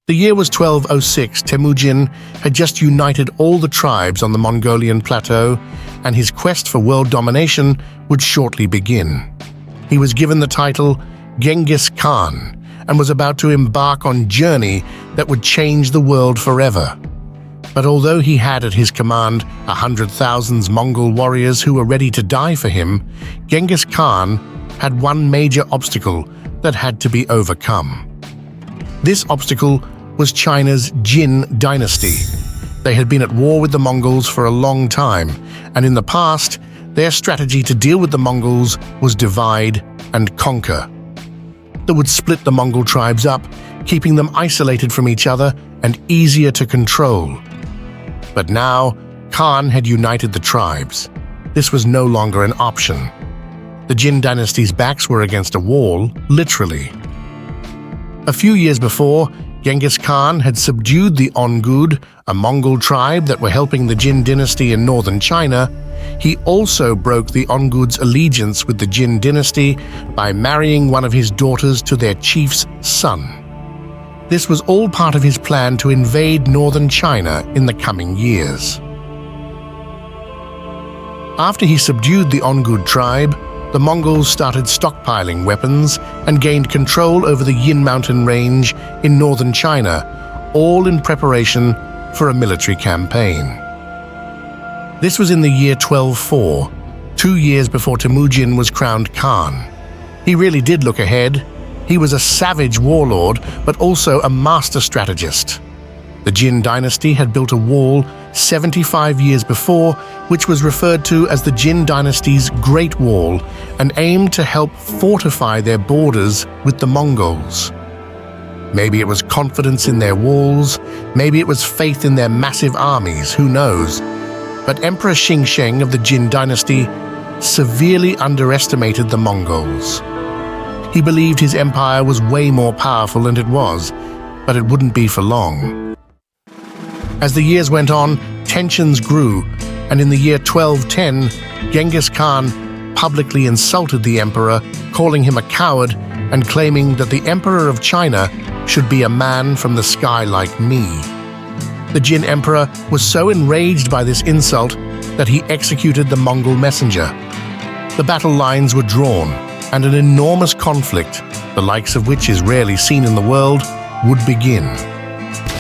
The year was 1206. Temujin had just united all the tribes on the Mongolian plateau, and his quest for world domination would shortly begin. He was given the title Genghis Khan and was about to embark on a journey that would change the world forever. But although he had at his command 100,000 Mongol warriors who were ready to die for him, Genghis Khan had one major obstacle that had to be overcome. This obstacle was China's Jin Dynasty. They had been at war with the Mongols for a long time, and in the past, their strategy to deal with the Mongols was divide and conquer. They would split the Mongol tribes up, keeping them isolated from each other and easier to control. But now, Khan had united the tribes. This was no longer an option. The Jin Dynasty's backs were against a wall, literally. A few years before, Genghis Khan had subdued the Ongud, a Mongol tribe that were helping the Jin dynasty in northern China. He also broke the Ongud's allegiance with the Jin dynasty by marrying one of his daughters to their chief's son. This was all part of his plan to invade northern China in the coming years. After he subdued the Ongud tribe, the Mongols started stockpiling weapons and gained control over the Yin mountain range in northern China, all in preparation for a military campaign. This was in the year 1204, 2 years before Temujin was crowned Khan. He really did look ahead. He was a savage warlord, but also a master strategist. The Jin dynasty had built a wall 75 years before, which was referred to as the Jin dynasty's Great Wall, and aimed to help fortify their borders with the Mongols. Maybe it was confidence in their walls, maybe it was faith in their massive armies, who knows? But Emperor Xingsheng of the Jin dynasty severely underestimated the Mongols. He believed his empire was way more powerful, and it was, but it wouldn't be for long. As the years went on, tensions grew, and in the year 1210, Genghis Khan publicly insulted the emperor, calling him a coward and claiming that the emperor of China should be a man from the sky like me. The Jin emperor was so enraged by this insult that he executed the Mongol messenger. The battle lines were drawn, and an enormous conflict, the likes of which is rarely seen in the world, would begin.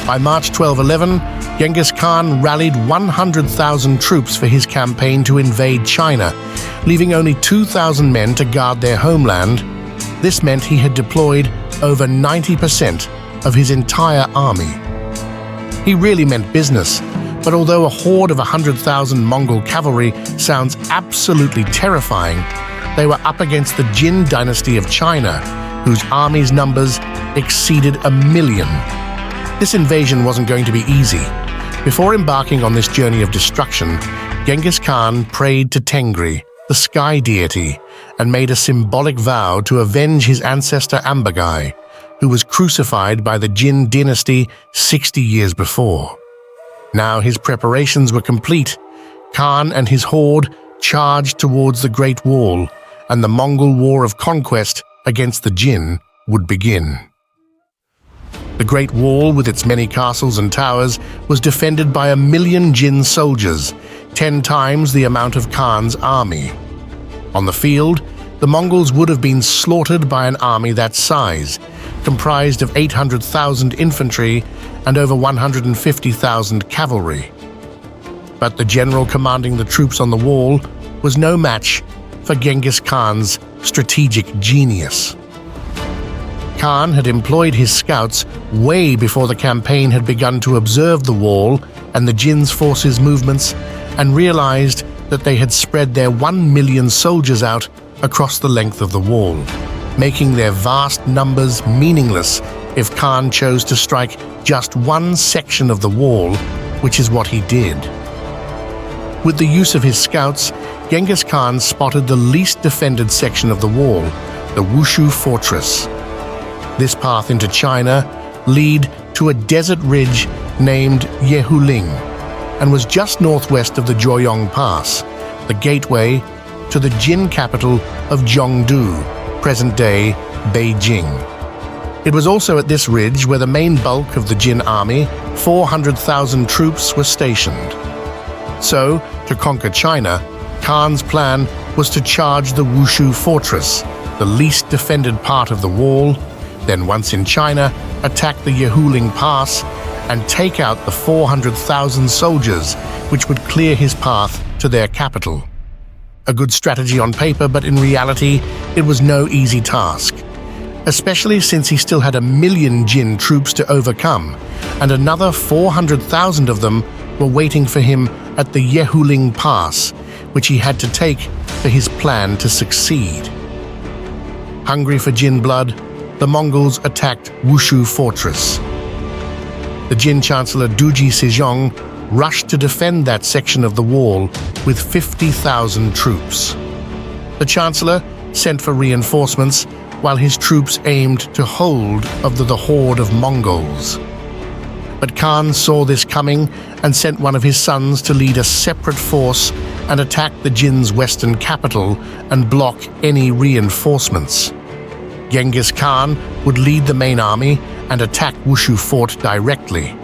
By March 1211, Genghis Khan rallied 100,000 troops for his campaign to invade China, leaving only 2,000 men to guard their homeland. This meant he had deployed over 90% of his entire army. He really meant business, but although a horde of 100,000 Mongol cavalry sounds absolutely terrifying, they were up against the Jin dynasty of China, whose army's numbers exceeded 1 million. This invasion wasn't going to be easy. Before embarking on this journey of destruction, Genghis Khan prayed to Tengri, the sky deity, and made a symbolic vow to avenge his ancestor Ambagai, who was crucified by the Jin dynasty 60 years before. Now his preparations were complete. Khan and his horde charged towards the Great Wall, and the Mongol War of Conquest against the Jin would begin. The Great Wall, with its many castles and towers, was defended by 1 million Jin soldiers, 10 times the amount of Khan's army. On the field, the Mongols would have been slaughtered by an army that size, comprised of 800,000 infantry and over 150,000 cavalry. But the general commanding the troops on the wall was no match for Genghis Khan's strategic genius. Khan had employed his scouts way before the campaign had begun to observe the wall and the Jin's forces' movements, and realized that they had spread their 1 million soldiers out across the length of the wall, making their vast numbers meaningless if Khan chose to strike just one section of the wall, which is what he did. With the use of his scouts, Genghis Khan spotted the least defended section of the wall, the Wushu fortress. This path into China led to a desert ridge named Yehuling, and was just northwest of the Joyong Pass, the gateway to the Jin capital of Zhongdu, present-day Beijing. It was also at this ridge where the main bulk of the Jin army, 400,000 troops, were stationed. So, to conquer China, Khan's plan was to charge the Wushu fortress, the least defended part of the wall, then once in China, attack the Yehuling Pass and take out the 400,000 soldiers, which would clear his path to their capital. A good strategy on paper, but in reality, it was no easy task, especially since he still had 1 million Jin troops to overcome, and another 400,000 of them were waiting for him at the Yehuling Pass, which he had to take for his plan to succeed. Hungry for Jin blood, the Mongols attacked Wushu Fortress. The Jin Chancellor Duji Sejong rushed to defend that section of the wall with 50,000 troops. The Chancellor sent for reinforcements while his troops aimed to hold of the horde of Mongols. But Khan saw this coming and sent one of his sons to lead a separate force and attack the Jin's western capital and block any reinforcements. Genghis Khan would lead the main army and attack Wushu Fort directly.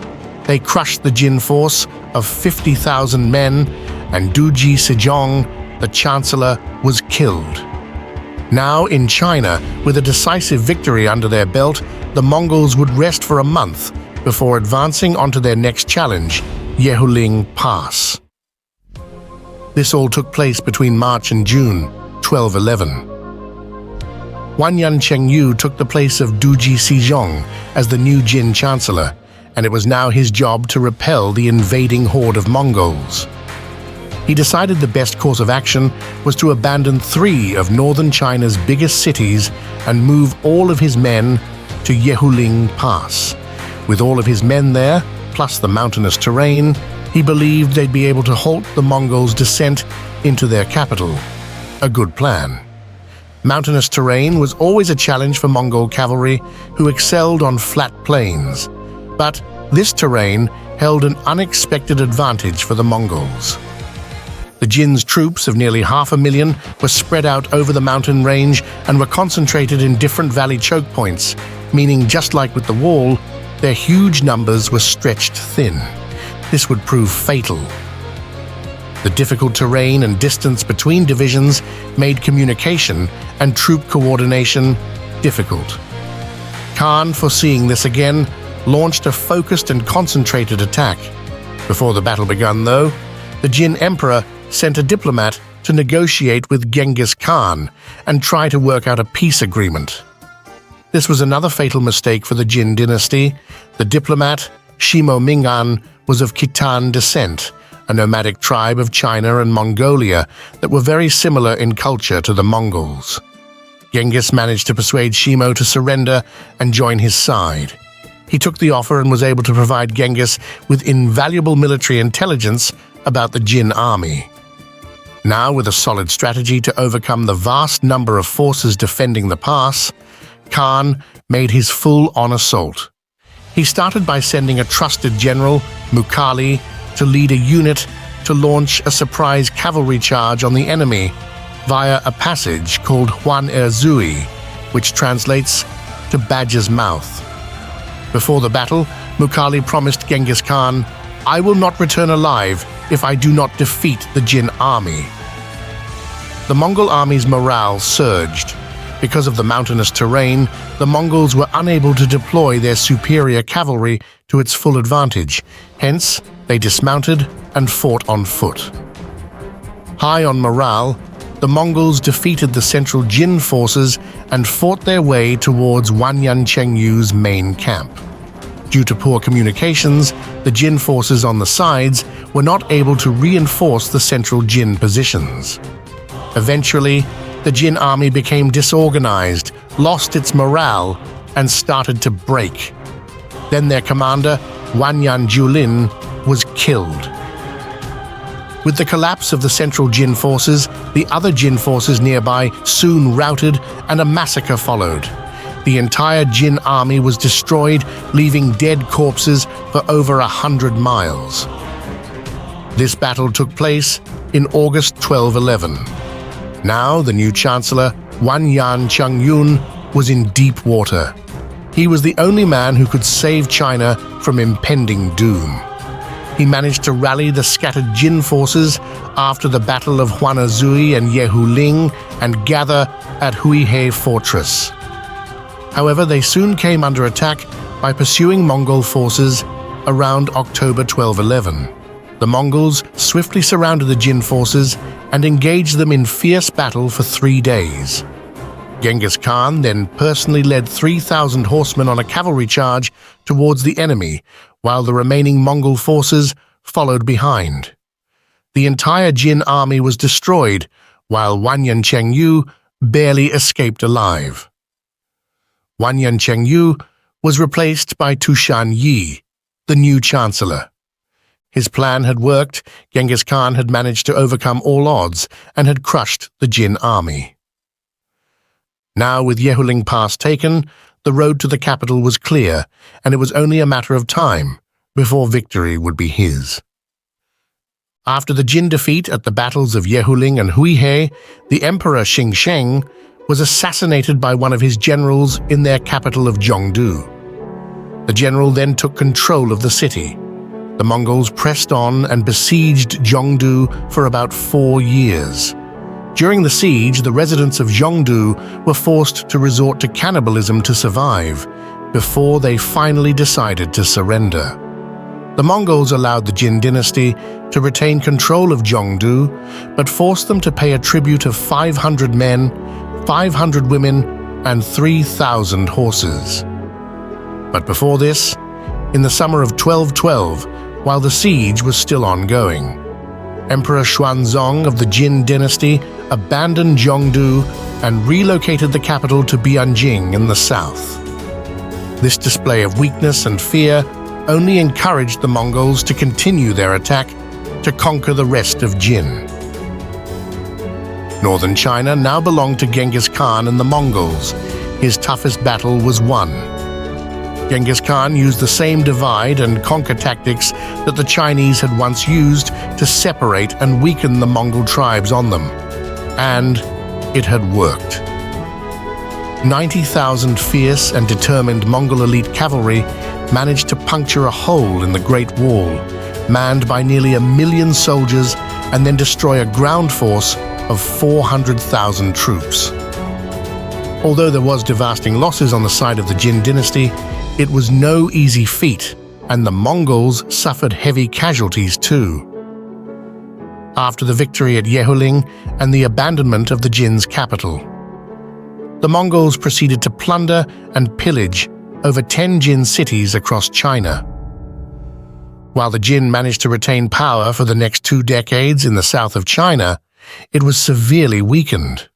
They crushed the Jin force of 50,000 men, and Duji Sejong, the chancellor, was killed. Now in China, with a decisive victory under their belt, the Mongols would rest for a month before advancing onto their next challenge, Yehuling Pass. This all took place between March and June 1211. Wanyan Yongji took the place of Duji Sejong as the new Jin chancellor, and it was now his job to repel the invading horde of Mongols. He decided the best course of action was to abandon 3 of northern China's biggest cities and move all of his men to Yehuling Pass. With all of his men there, plus the mountainous terrain, he believed they'd be able to halt the Mongols' descent into their capital. A good plan. Mountainous terrain was always a challenge for Mongol cavalry, who excelled on flat plains. But this terrain held an unexpected advantage for the Mongols. The Jin's troops of nearly 500,000 were spread out over the mountain range and were concentrated in different valley choke points, meaning just like with the wall, their huge numbers were stretched thin. This would prove fatal. The difficult terrain and distance between divisions made communication and troop coordination difficult. Khan, foreseeing this again, launched a focused and concentrated attack. Before the battle began, though, the Jin emperor sent a diplomat to negotiate with Genghis Khan and try to work out a peace agreement. This was another fatal mistake for the Jin Dynasty. The diplomat, Shimo Mingan, was of Khitan descent, a nomadic tribe of China and Mongolia that were very similar in culture to the Mongols. Genghis managed to persuade Shimo to surrender and join his side. He took the offer and was able to provide Genghis with invaluable military intelligence about the Jin army. Now, with a solid strategy to overcome the vast number of forces defending the pass, Khan made his full-on assault. He started by sending a trusted general, Mukali, to lead a unit to launch a surprise cavalry charge on the enemy via a passage called Huan-Er-Zui, which translates to Badger's Mouth. Before the battle, Mukali promised Genghis Khan, "I will not return alive if I do not defeat the Jin army." The Mongol army's morale surged. Because of the mountainous terrain, the Mongols were unable to deploy their superior cavalry to its full advantage. Hence, they dismounted and fought on foot. High on morale, the Mongols defeated the central Jin forces and fought their way towards Wanyan Yongji's main camp. Due to poor communications, the Jin forces on the sides were not able to reinforce the central Jin positions. Eventually, the Jin army became disorganized, lost its morale, and started to break. Then their commander, Wanyan Yongji, was killed. With the collapse of the central Jin forces, the other Jin forces nearby soon routed and a massacre followed. The entire Jin army was destroyed, leaving dead corpses for over 100 miles. This battle took place in August 1211. Now the new chancellor, Wanyan Yongji, was in deep water. He was the only man who could save China from impending doom. He managed to rally the scattered Jin forces after the Battle of Wanyan and Yehuling and gather at Huihe Fortress. However, they soon came under attack by pursuing Mongol forces around October 1211. The Mongols swiftly surrounded the Jin forces and engaged them in fierce battle for 3 days. Genghis Khan then personally led 3,000 horsemen on a cavalry charge towards the enemy, while the remaining Mongol forces followed behind. The entire Jin army was destroyed, while Wanyan Yongji barely escaped alive. Wanyan Yongji was replaced by Tushan Yi, the new chancellor. His plan had worked. Genghis Khan had managed to overcome all odds and had crushed the Jin army. Now, with Yehuling Pass taken, the road to the capital was clear, and it was only a matter of time before victory would be his. After the Jin defeat at the battles of Yehuling and Huihe, the Emperor Xingsheng was assassinated by one of his generals in their capital of Zhongdu. The general then took control of the city. The Mongols pressed on and besieged Zhongdu for about 4 years. During the siege, the residents of Zhongdu were forced to resort to cannibalism to survive, before they finally decided to surrender. The Mongols allowed the Jin Dynasty to retain control of Zhongdu, but forced them to pay a tribute of 500 men, 500 women, and 3,000 horses. But before this, in the summer of 1212, while the siege was still ongoing, Emperor Xuanzong of the Jin Dynasty abandoned Zhongdu and relocated the capital to Bianjing in the south. This display of weakness and fear only encouraged the Mongols to continue their attack to conquer the rest of Jin. Northern China now belonged to Genghis Khan and the Mongols. His toughest battle was won. Genghis Khan used the same divide and conquer tactics that the Chinese had once used to separate and weaken the Mongol tribes on them. And it had worked. 90,000 fierce and determined Mongol elite cavalry managed to puncture a hole in the Great Wall, manned by nearly 1 million soldiers, and then destroy a ground force of 400,000 troops. Although there was devastating losses on the side of the Jin Dynasty, it was no easy feat, and the Mongols suffered heavy casualties too. After the victory at Yehuling and the abandonment of the Jin's capital, the Mongols proceeded to plunder and pillage over 10 Jin cities across China. While the Jin managed to retain power for the next 2 decades in the south of China, it was severely weakened.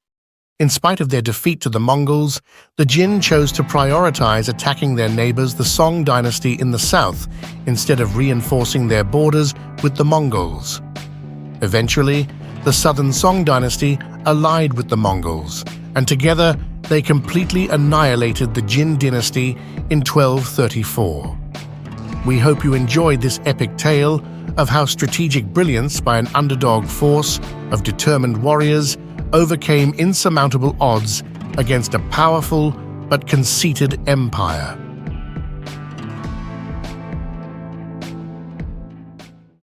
In spite of their defeat to the Mongols, the Jin chose to prioritize attacking their neighbors, the Song dynasty in the south, instead of reinforcing their borders with the Mongols. Eventually, the southern Song dynasty allied with the Mongols, and together they completely annihilated the Jin dynasty in 1234. We hope you enjoyed this epic tale of how strategic brilliance by an underdog force of determined warriors overcame insurmountable odds against a powerful but conceited empire.